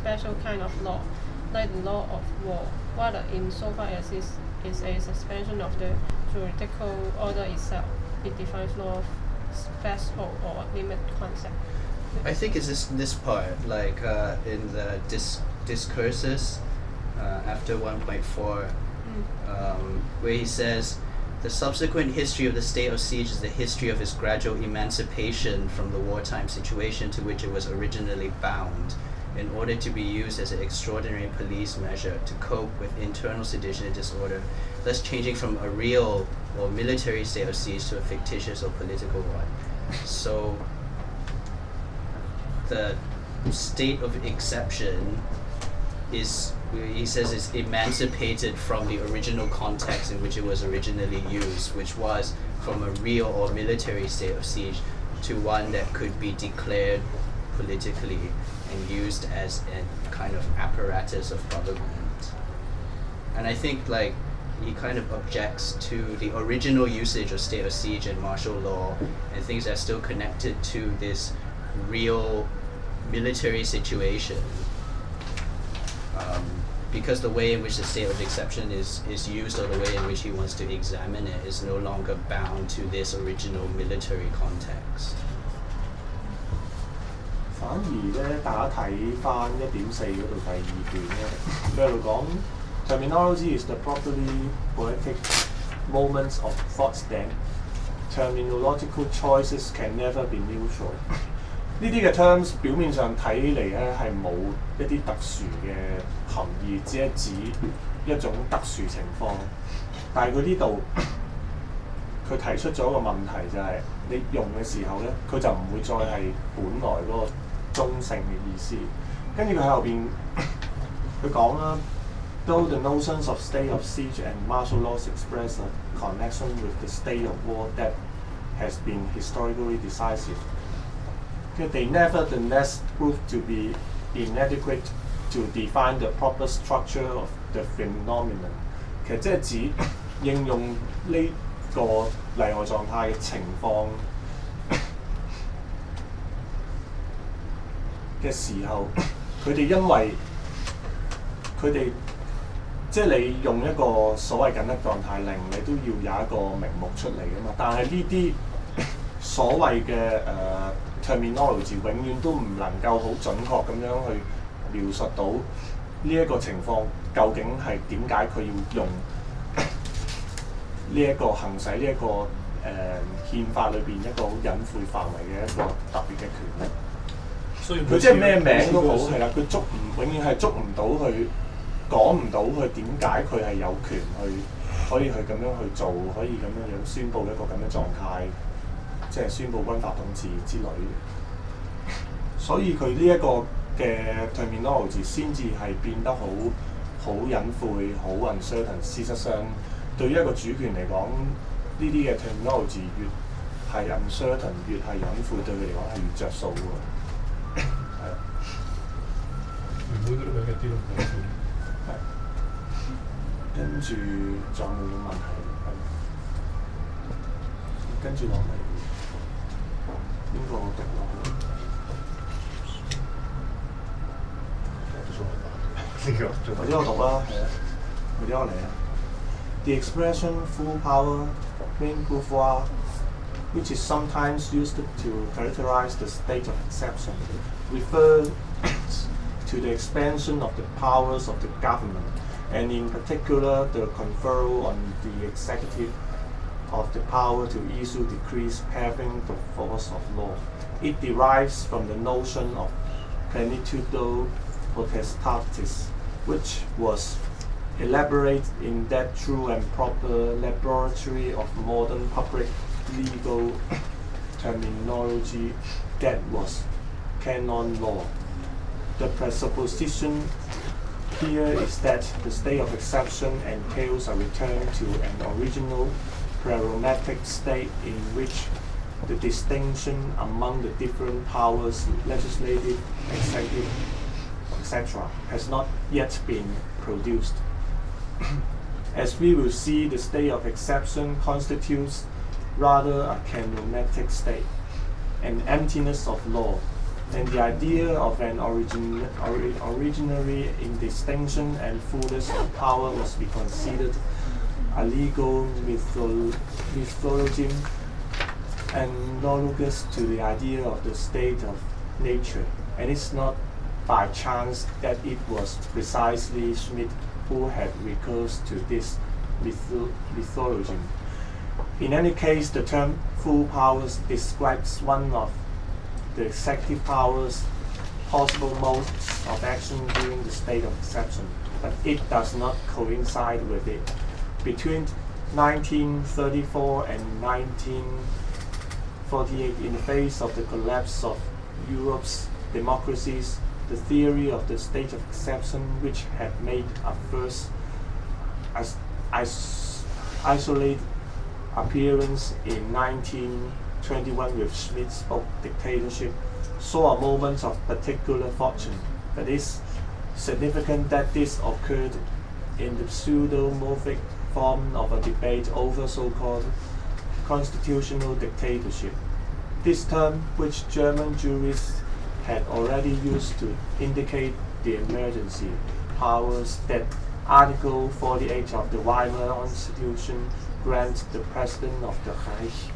special kind of law, like the law of war, rather insofar as it is a suspension of the juridical order itself. It defines law special or limit concept. I think it's this part, like in the discourses after 1.4, where he says, the subsequent history of the state of siege is the history of its gradual emancipation from the wartime situation to which it was originally bound, in order to be used as an extraordinary police measure to cope with internal sedition and disorder, thus changing from a real or military state of siege to a fictitious or political one. So the state of exception is, he says, is emancipated from the original context in which it was originally used, which was from a real or military state of siege to one that could be declared politically and used as a kind of apparatus of government. And I think, like, he kind of objects to the original usage of state of siege and martial law and things that are still connected to this real military situation, because the way in which the state of exception is used, or the way in which he wants to examine it, is no longer bound to this original military context. 反而咧，大家睇翻1.4嗰度第2段咧，佢喺度講 terminology is the properly poetic moments of thoughts that terminological choices can never be neutral. 呢啲嘅 terms 表面上睇嚟咧係冇一啲特殊嘅含義，只係指一種特殊情況。但係佢呢度佢提出咗一個問題，就係你用嘅時候咧，佢就唔會再係本來嗰個中性嘅意思。跟住佢喺後邊佢講啦 ，Though the notions of state of siege and martial laws express a connection with the state of war that has been historically decisive, they nevertheless prove to be inadequate to define the proper structure of the phenomenon。其實即係指應用呢個例外狀態嘅情況嘅時候，佢哋因為佢哋即係你用一個所謂緊急狀態令，你都要有一個名目出嚟㗎嘛。但係呢啲所謂嘅terminology 永遠都唔能夠好準確咁樣去描述到呢一個情況究竟係點解佢要用呢一個行使呢一個憲法裏邊一個好隱晦範圍嘅一個特別嘅權力。所以佢即係咩名都好，係啦，佢永遠係捉唔到佢，講唔到佢點解佢係有權去可以去咁樣去做，可以咁樣宣佈一個咁嘅狀態。即係宣佈軍法統治之類嘅，所以佢呢一個嘅 terminology 先至係變得好隱晦、好 uncertain。事實上，對於一個主權嚟講，呢啲嘅 terminology 越係 uncertain、越係隱晦，對佢嚟講係越着數喎。係。原本嗰啲嘅啲都唔緊要。係。跟住仲有冇問題？跟住落嚟。邊個讀落去？或者我讀啦，係啊，或者我嚟啊。The expression full power, plein pouvoir, which is sometimes used to characterize the state of exception, refers to the expansion of the powers of the government, and in particular the conferral on the executive of the power to issue decrees having the force of law. It derives from the notion of plenitudo potestatis, which was elaborated in that true and proper laboratory of modern public legal terminology that was canon law. The presupposition here is that the state of exception entails a return to an original pragmatic state in which the distinction among the different powers, legislative, executive, etc., has not yet been produced. As we will see, the state of exception constitutes rather a canonical state, an emptiness of law, And the idea of an originary indistinction and fullness of power must be considered a legal mythology analogous to the idea of the state of nature. And it's not by chance that it was precisely Schmidt who had recourse to this mythology. In any case, the term full powers describes one of the executive powers' possible modes of action during the state of exception, but it does not coincide with it. Between 1934 and 1948, in the face of the collapse of Europe's democracies, the theory of the state of exception, which had made a first isolated appearance in 1921 with Schmidt's book Dictatorship, saw a moment of particular fortune. But it's significant that this occurred in the pseudomorphic form of a debate over so-called constitutional dictatorship. This term, which German jurists had already used to indicate the emergency powers that Article 48 of the Weimar Constitution grants the President of the Reich,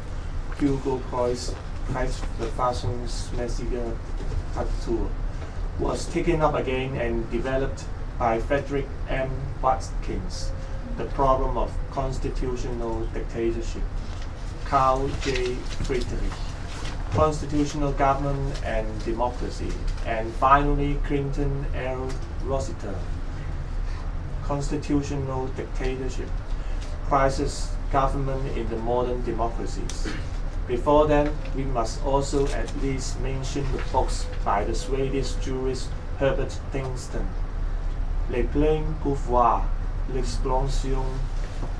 Hugo Kreuz, Reichsverfassungsmäßiger Diktatur, was taken up again and developed by Frederick M. Watkins. The problem of constitutional dictatorship, Karl J. Friedrich, constitutional government and democracy, and finally Clinton L. Rossiter, constitutional dictatorship, crisis government in the modern democracies. Before then, we must also at least mention the books by the Swedish jurist Herbert Tingsten, Les pleins pouvoirs, l'explosion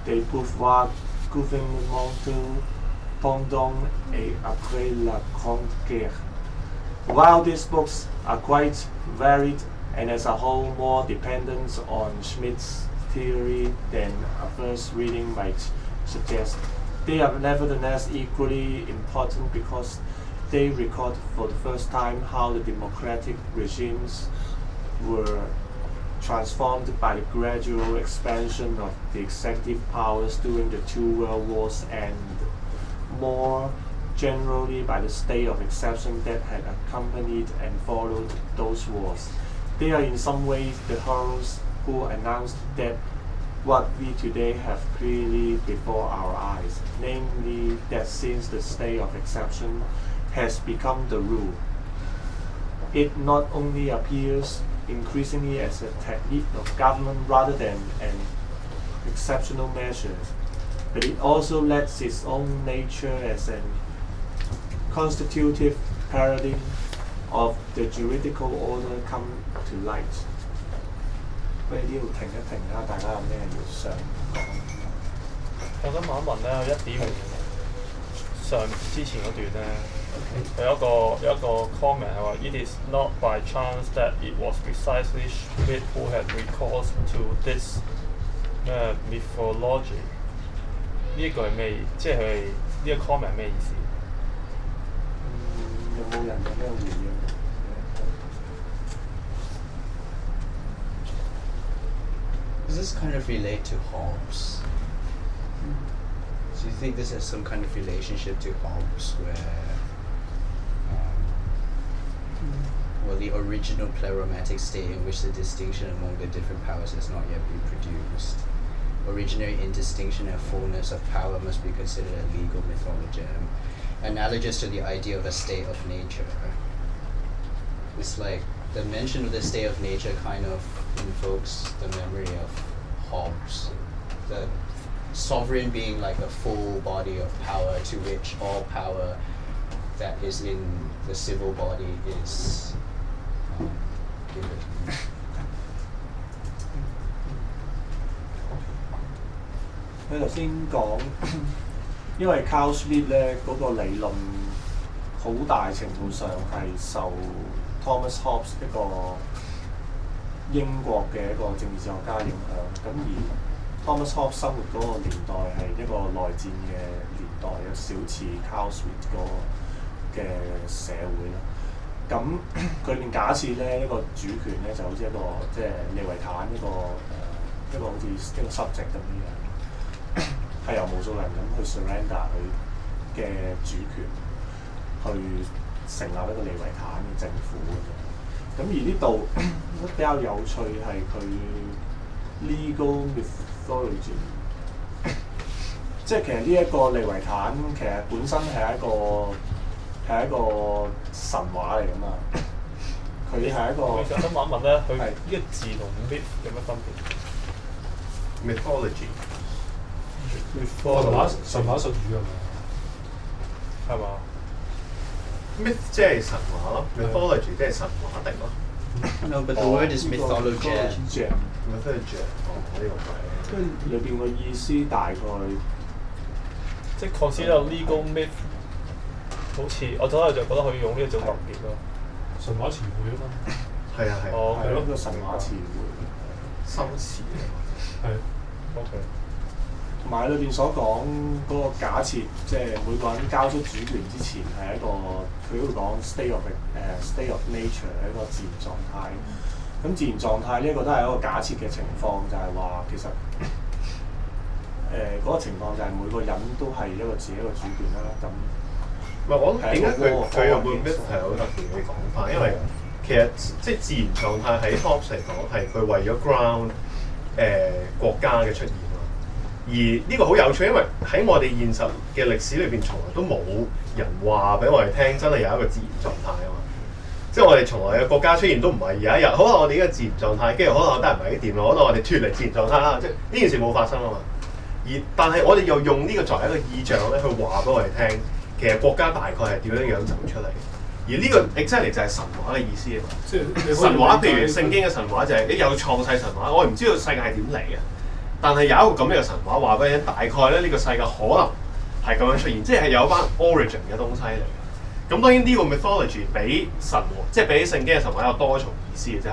des pouvoirs gouvernementaux pendant et après la Grande Guerre. While these books are quite varied and as a whole more dependent on Schmidt's theory than a first reading might suggest, they are nevertheless equally important because they record for the first time how the democratic regimes were transformed by the gradual expansion of the executive powers during the two world wars and more generally by the state of exception that had accompanied and followed those wars. They are in some ways the heroes who announced that what we today have clearly before our eyes, namely that since the state of exception has become the rule, it not only appears increasingly as a technique of government rather than an exceptional measure, but it also lets its own nature as an constitutive paradigm of the juridical order come to light. 不如呢度停一停啦，大家有咩要想講？我想問一問咧，一點之前嗰段咧，有一個 comment 係話 ，It is not by chance that it was precisely Schmidt who had recourse to this mythology。呢一句係咩？即係呢個 comment 係咩意思？有冇人有咩回應？ Does this kind of relate to Hobbes? Do you think this has some kind of relationship to Hobbes where well, the original pleromatic state in which the distinction among the different powers has not yet been produced? Originary indistinction and fullness of power must be considered a legal mythologism, analogous to the idea of a state of nature. It's like the mention of the state of nature kind of invokes the memory of Hobbes, the sovereign being like a full body of power to which all power that is in the civil body is given. 佢頭先講，因為 Carl Schmitt 咧嗰個理論好大程度上係受 Thomas Hobbes 一個英國嘅一個政治學家影響。咁而 Thomas Hobbes 生活嗰個年代係一個內戰嘅年代，有少似 Carl Schmitt 個嘅社會啦。咁佢裏面假設咧一個主權咧就好似一個即係利維坦一個好似一個 subject 咁樣，係由無數人咁去 surrender 佢嘅主權，去成立一個利維坦嘅政府咁。咁而呢度比較有趣係佢 legal mythology， 即係其實呢一個利維坦其實本身係一個神話嚟㗎嘛，佢係一個。我想問咧，佢呢個字同 myth 有乜分別 mythology 神話術語係嘛 myth 即係神話咯 ，mythology 即係神話定咯。No, but the word is mythology. Mythology 呢個係。跟住裏邊個意思大概。即係 consider legal myth， 好似我真係就覺得可以用呢一種特別咯。神話詞彙啊嘛。係啊係。哦，係咯，個神話詞彙。心詞啊。係。OK。同埋裏邊所講嗰個假設，即係每個人交出主權之前係一個，佢都會講 state of nature 一個自然狀態。咁自然狀態呢一個都係一個假設嘅情況，就係話其實嗰個情況就係每個人都係一個自己一個主權啦。咁唔係我諗點解佢用個 myth 係好特別嘅講法，因為其實即係自然狀態喺 Hobbes 嚟講係佢為咗 ground 國家嘅出現。而呢個好有趣，因為喺我哋現實嘅歷史裏邊，從來都冇人話俾我哋聽，真係有一個自然狀態啊嘛。即係我哋從來嘅國家出現都唔係有一日，可能我哋呢個自然狀態，跟住可能我得唔係啲掂咯，可能我哋脫離自然狀態啦。即係呢件事冇發生啊嘛。但係我哋又用呢個作為一個意象咧，去話俾我哋聽，其實國家大概係點樣走出嚟。而呢個 exactly 就係神話嘅意思啊嘛。即係神話，譬如聖經嘅神話就係你有創世神話，我唔知道世界係點嚟嘅。但係有一個咁樣嘅神話話俾你聽，大概咧呢個世界可能係咁樣出現，即係有一班 origin 嘅東西嚟嘅。咁當然呢個 mythology 比神即係比聖經嘅神話有多重意思嘅，即係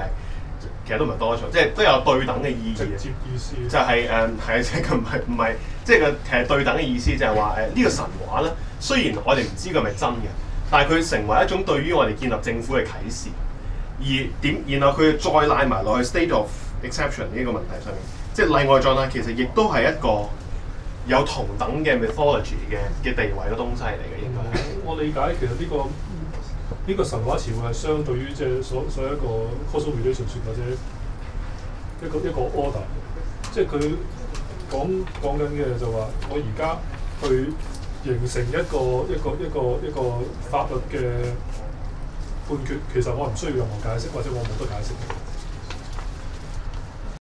其實都唔係多重，即係都有對等嘅意義。直接意思就係係即係佢唔係即係其實對等嘅意思就係話呢個神話咧，雖然我哋唔知佢係咪真嘅，但係佢成為一種對於我哋建立政府嘅啟示。然後佢再賴埋落去 state of exception 呢個問題上面。即係例外狀態，其實亦都係一個有同等嘅 mythology 嘅地位嘅東西嚟嘅，應該係。我理解其實呢個神話詞彙係相對於即係所有一個 causal relationship 或者一個 order， 即係佢講緊嘅就話我而家去形成一個法律嘅判決，其實我唔需要任何解釋，或者我冇得解釋。